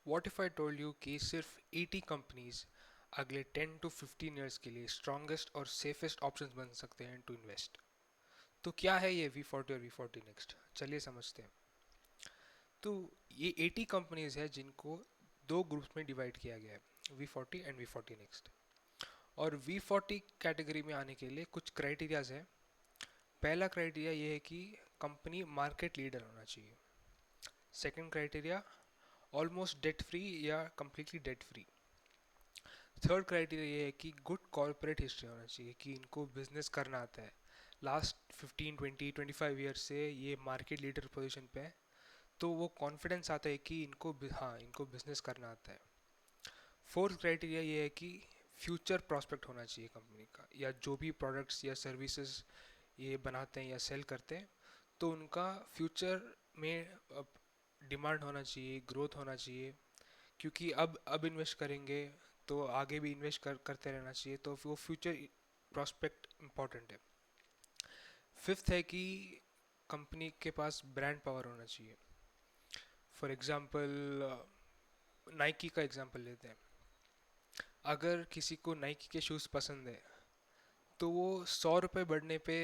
What if I told you कि सिर्फ 80 companies अगले 10 to 15 years के लिए स्ट्रॉन्गेस्ट और सेफेस्ट ऑप्शंस बन सकते हैं टू इन्वेस्ट। तो क्या है ये V40 और V40 नेक्स्ट, चलिए समझते हैं। तो ये 80 कंपनीज है जिनको दो ग्रुप्स में डिवाइड किया गया है, V40 एंड V40 नेक्स्ट। और V40 कैटेगरी में आने के लिए कुछ क्राइटेरियाज है। पहला क्राइटेरिया ये है कि कंपनी मार्केट लीडर होना चाहिए। Second criteria, almost debt free या completely debt free. Third criteria ये है कि गुड कॉर्पोरेट हिस्ट्री होना चाहिए, कि इनको बिजनेस करना आता है। लास्ट 15 20 25 ईयर से ये मार्केट लीडर पोजीशन पे है, तो वो कॉन्फिडेंस आता है कि इनको बिजनेस करना आता है। फोर्थ क्राइटेरिया ये है कि फ्यूचर प्रॉस्पेक्ट होना चाहिए कंपनी का, या जो भी प्रोडक्ट्स या सर्विसेज ये बनाते हैं या सेल करते हैं, तो उनका फ्यूचर में डिमांड होना चाहिए, ग्रोथ होना चाहिए। क्योंकि अब इन्वेस्ट करेंगे तो आगे भी करते रहना चाहिए, तो वो फ्यूचर प्रॉस्पेक्ट इम्पॉर्टेंट है। फिफ्थ है कि कंपनी के पास ब्रांड पावर होना चाहिए। फॉर एग्जांपल, नाइकी का एग्जांपल लेते हैं। अगर किसी को नाइकी के शूज़ पसंद है, तो वो 100 रुपये बढ़ने पे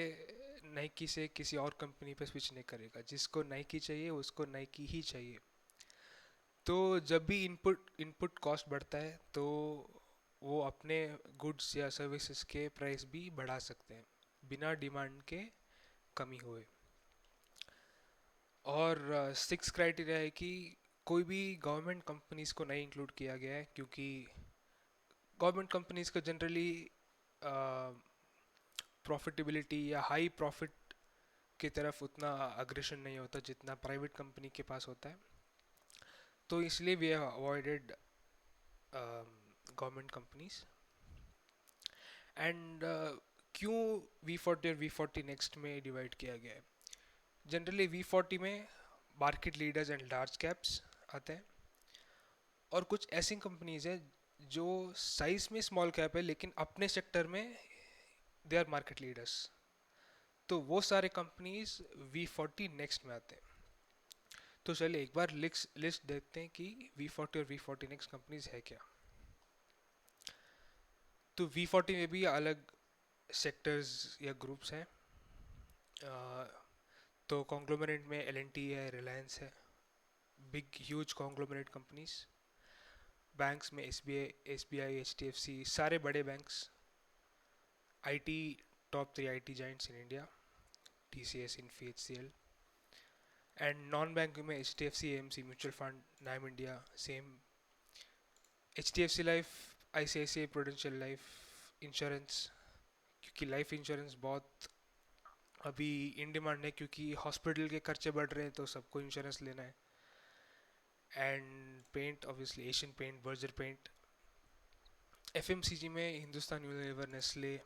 नाइकी से किसी और कंपनी पे स्विच नहीं करेगा। जिसको नाइकी चाहिए उसको नाइकी ही चाहिए। तो जब भी इनपुट इनपुट कॉस्ट बढ़ता है, तो वो अपने गुड्स या सर्विसेज के प्राइस भी बढ़ा सकते हैं बिना डिमांड के कमी हुए। और सिक्स क्राइटेरिया है कि कोई भी गवर्नमेंट कंपनीज को नहीं इंक्लूड किया गया है, क्योंकि गवर्नमेंट कंपनीज का जनरली प्रॉफिटेबिलिटी या हाई प्रॉफिट की तरफ उतना अग्रेशन नहीं होता जितना प्राइवेट कंपनी के पास होता है। तो इसलिए we have avoided government companies. And क्यों V40 और V40 नेक्स्ट में डिवाइड किया गया है? जनरली V40 में market leaders and large caps आते हैं, और कुछ ऐसी कंपनीज हैं जो साइज में स्मॉल कैप है लेकिन अपने सेक्टर में दे आर मार्केट लीडर्स। तो वो सारे कंपनीज V40 नेक्स्ट में आते हैं। तो चलिए एक बार लिस्ट देखते हैं कि V40 और V40 नेक्स्ट कंपनीज है क्या। तो V40 में भी अलग सेक्टर्स या ग्रुप्स हैं। तो कॉन्ग्लोमरेट में L&T है, रिलायंस है, big huge conglomerate companies. Banks में SBI HDFC, सारे बड़े banks. IT, top 3 IT Giants in India, TCS, Infy, HCL। And non bank में HDFC AMC म्यूचुअल फंड, नाम India same, HDFC life, ICICI prudential life insurance. क्योंकि life insurance बहुत अभी in demand है, क्योंकि hospital के खर्चे बढ़ रहे हैं तो सबको इंश्योरेंस लेना है। And paint, obviously Asian paint, Berger paint. FMCG में हिंदुस्तान यूनिलीवर, नेस्ले।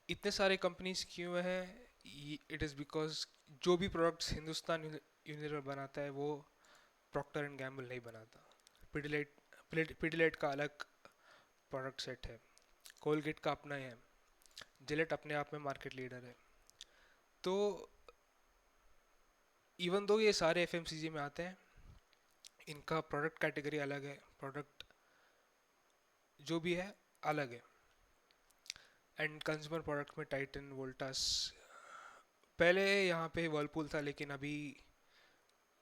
इतने सारे कंपनीज क्यों हैं? इट इज़ बिकॉज जो भी प्रोडक्ट्स हिंदुस्तान यूनिलीवर बनाता है वो प्रॉक्टर एंड गैम्बल नहीं बनाता। पिडिलाइट पिडिलाइट का अलग प्रोडक्ट सेट है, कोलगेट का अपना है, जिलेट अपने आप में मार्केट लीडर है। तो इवन दो ये सारे FMCG में आते हैं, इनका प्रोडक्ट कैटेगरी अलग है, प्रोडक्ट जो भी है अलग है। एंड कंज्यूमर प्रोडक्ट में टाइटन, वोल्टास, पहले यहाँ पे वर्लपूल था, लेकिन अभी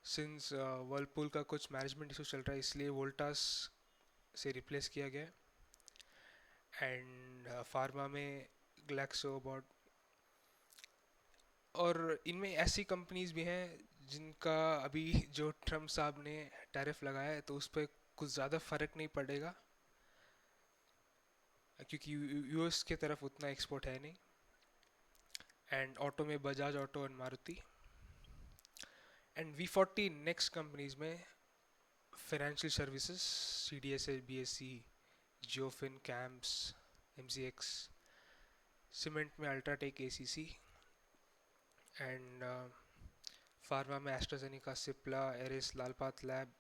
सिंस वर्लपूल का कुछ मैनेजमेंट इशू चल रहा है इसलिए वोल्टास से रिप्लेस किया गया। एंड फार्मा में ग्लैक्सोबॉट। और इनमें ऐसी कंपनीज भी हैं जिनका अभी जो ट्रम्प साहब ने टैरिफ लगाया है तो उस पर कुछ ज़्यादा फर्क नहीं पड़ेगा, क्योंकि US के तरफ उतना एक्सपोर्ट है नहीं। एंड ऑटो में Bajaj auto and Maruti. And V40 next companies में financial services, CDSL, BSE, JioFin, CAMS, MCX। Cement में अल्ट्राटेक, ACC। एंड फार्मा में AstraZeneca, Cipla, Eris, LalPath lab.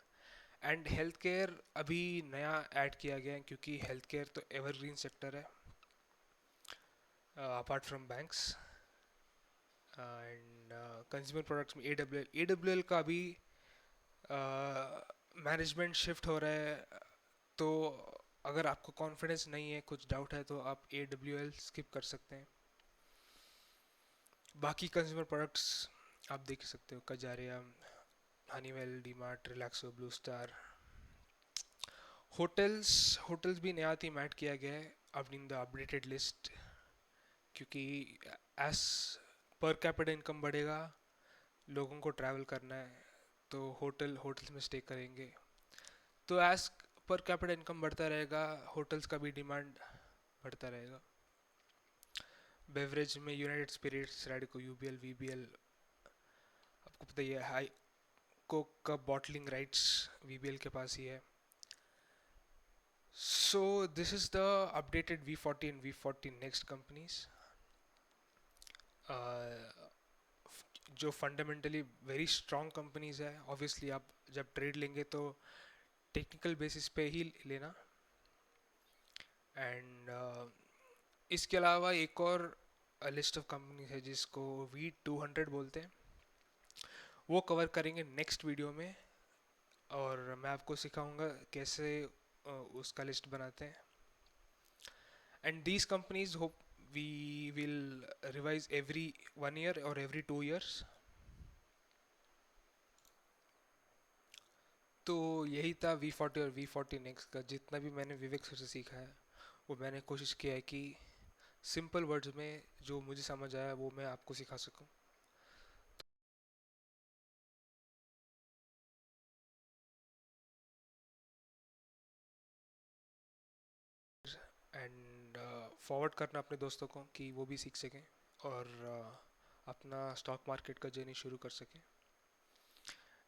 And health care अभी नया ऐड किया गया है, क्योंकि हेल्थ केयर तो एवरग्रीन सेक्टर है apart from banks. And consumer products में AWL का अभी मैनेजमेंट शिफ्ट हो रहा है, तो अगर आपको कॉन्फिडेंस नहीं है, कुछ डाउट है, तो आप AWL स्किप कर सकते हैं। बाकी कंज्यूमर प्रोडक्ट्स आप देख सकते हो, Kajaria, Honeywell, DMart, Relaxo, blue star. Hotels hotels भी नया थीम ऐड किया गया है अब इन द अपडेटेड लिस्ट, क्योंकि एज पर कैपिटा इनकम बढ़ेगा, लोगों को ट्रैवल करना है, तो होटल्स में स्टे करेंगे, तो एज पर कैपिटा इनकम बढ़ता रहेगा, होटल्स का भी डिमांड बढ़ता रहेगा। बेवरेज में United Spirits, Radico, UBL, VBL, आपको पता ही है, हाई कोक का बॉटलिंग राइट्स वीबीएल के पास ही है। So this is the updated V40 and V40 next companies, जो फंडामेंटली वेरी स्ट्रॉन्ग कंपनीज है। ऑब्वियसली आप जब ट्रेड लेंगे तो टेक्निकल बेसिस पे ही लेना। एंड इसके अलावा एक और लिस्ट ऑफ कंपनीज है जिसको V200 बोलते हैं, वो कवर करेंगे नेक्स्ट वीडियो में, और मैं आपको सिखाऊंगा कैसे उसका लिस्ट बनाते हैं। And these companies hope we will revise every 1 year और एवरी 2 years। तो यही था V40 और V40 नेक्स्ट का। जितना भी मैंने विवेक सर से सीखा है, वो मैंने कोशिश किया है कि सिंपल वर्ड्स में जो मुझे समझ आया वो मैं आपको सिखा सकूं। एंड फॉरवर्ड करना अपने दोस्तों को कि वो भी सीख सकें और अपना स्टॉक मार्केट का जर्नी शुरू कर सकें।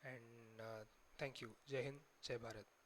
And thank you. जय हिंद, जय भारत।